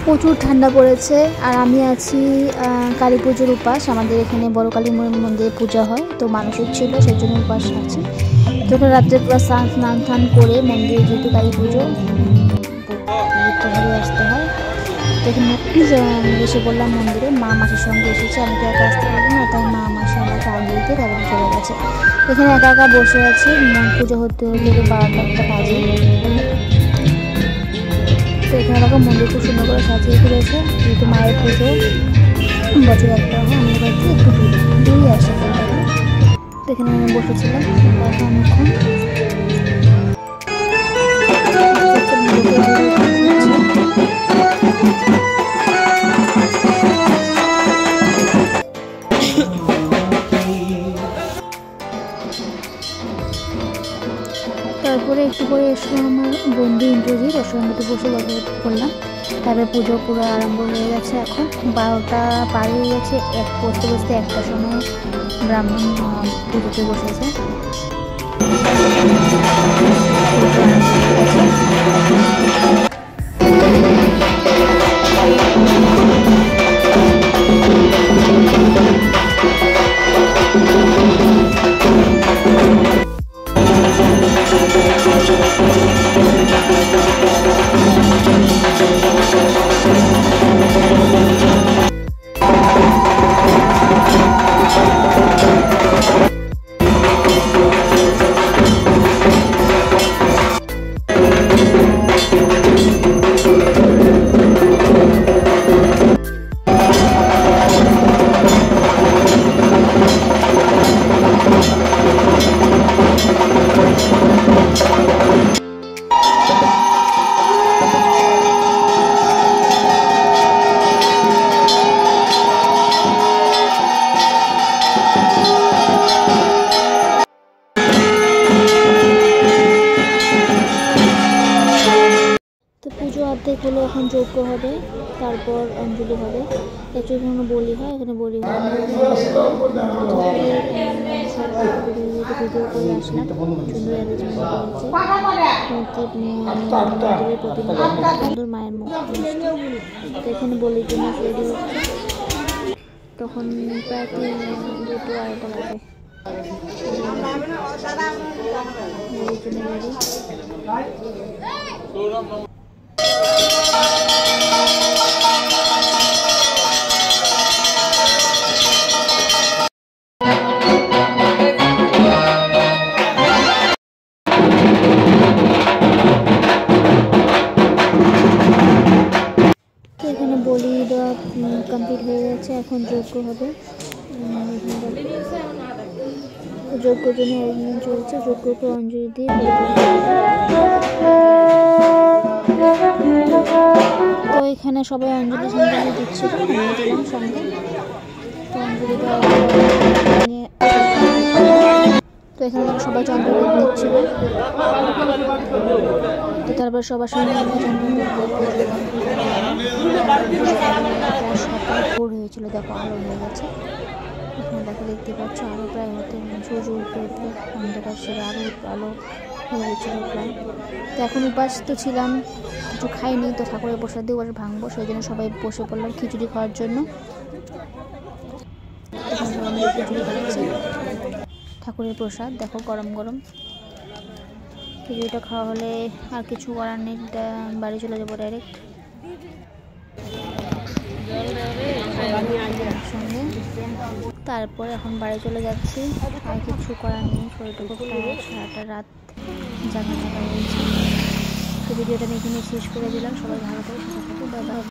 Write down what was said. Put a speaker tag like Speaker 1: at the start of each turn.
Speaker 1: প্রচুর ঠান্ডা পড়েছে আর আমি আছি কালী পুজোর উপাস। আমাদের এখানে বড় কালী মন্দিরে পূজা হয়, তো মানুষের ছিল সেই জন্য উপাস আছি। তখন রাত্রে পুরো স্নান টান করে মন্দিরে যেহেতু কালী পুজো ঘুরে আসতে হয়, এখানে এসে বললাম মন্দিরে। মা মাসির সঙ্গে এসেছে, আমি তো একা আসতে পারবো না, তাই মা মাসি আমাকে আগে দিতে তারপরে চলে গেছে। এখানে একা একা বসে আছি, পুজো হতে হতে 12টা বাজে। তো এখানে দেখো মন্দির খুব সুন্দর করে সাজিয়ে তুলেছে, যেহেতু মায়ের পুজো বছর একটা হয়, আমাদের বাড়িতে একটু দূরে আসে। তো এখানে আমি বসেছিলাম অনেকক্ষণ। তারপরে একটু পরে এসে আমার বন্ধু ইন্দ্রজিৎ, ওর সঙ্গে তো বসে গল্প করলাম। তারপরে পুজো পুরো আরম্ভ হয়ে গেছে। এখন 12টা পার হয়ে গেছে, বসতে বসতে 1টার সময় ব্রাহ্মণ পুজোতে বসেছে। পুজো অর্ধেক হলো, এখন যজ্ঞ হবে, তারপর অঞ্জলি হবে। অ্যাকচুয়ালি এখানে বলি হয়, এখানে বলি হয়। ভিডিও করে আসলাম, সুন্দর সুন্দর মায়ের মুখ। তো এখানে বলির জন্য রেডি হচ্ছে, তখন প্রায় 2-2:30 বাজে। বলির জন্য রেডি। এখানে বলি দেওয়া কমপ্লিট হয়ে গেছে, এখন যজ্ঞ হবে। যজ্ঞের জন্য অ্যারেঞ্জমেন্ট চলছে, যজ্ঞকে অঞ্জলি দিয়ে তো এখানে সবাই অঞ্জলি সঞ্জলি দিচ্ছিল, আমি দিলাম সঙ্গে। তো অঞ্জলি দেওয়া তো এখানে সবাই চন্দ্রদেব দিচ্ছিল। তো তারপর সবার সঙ্গে সকাল ভোর হয়েছিল, দেখো আলো হয়ে গেছে। এখানে দেখো দেখতে পাচ্ছ আরও প্রায় হতে সূর্য উঠতে উঠতে অন্ধকার সেরে আরও আলো হয়ে গেছিলো প্রায়। তো এখন উপাস তো ছিলাম, কিছু খাইনি, তো ঠাকুরের প্রসাদ দিয়ে ওটা ভাঙবো, সেই জন্য সবাই বসে পড়লাম খিচুড়ি খাওয়ার জন্য। খিচুড়ি খাচ্ছি, ঠাকুরের প্রসাদ দেখো গরম গরম। খিচুড়িটা খাওয়া হলে আর কিছু করার নেই, বাড়ি চলে যাবো ডাইরেক্ট সঙ্গে। তারপর এখন বাড়ি চলে যাচ্ছি, আর কিছু করার নেই, শরীরটা খুব টায়ার্ড, সারাটা রাত জাগা থাকা হয়েছে। তো ভিডিওটা আমি এখানে শেষ করে দিলাম। সবাই ভালো করে সুস্থ থাকো, বাই বাই।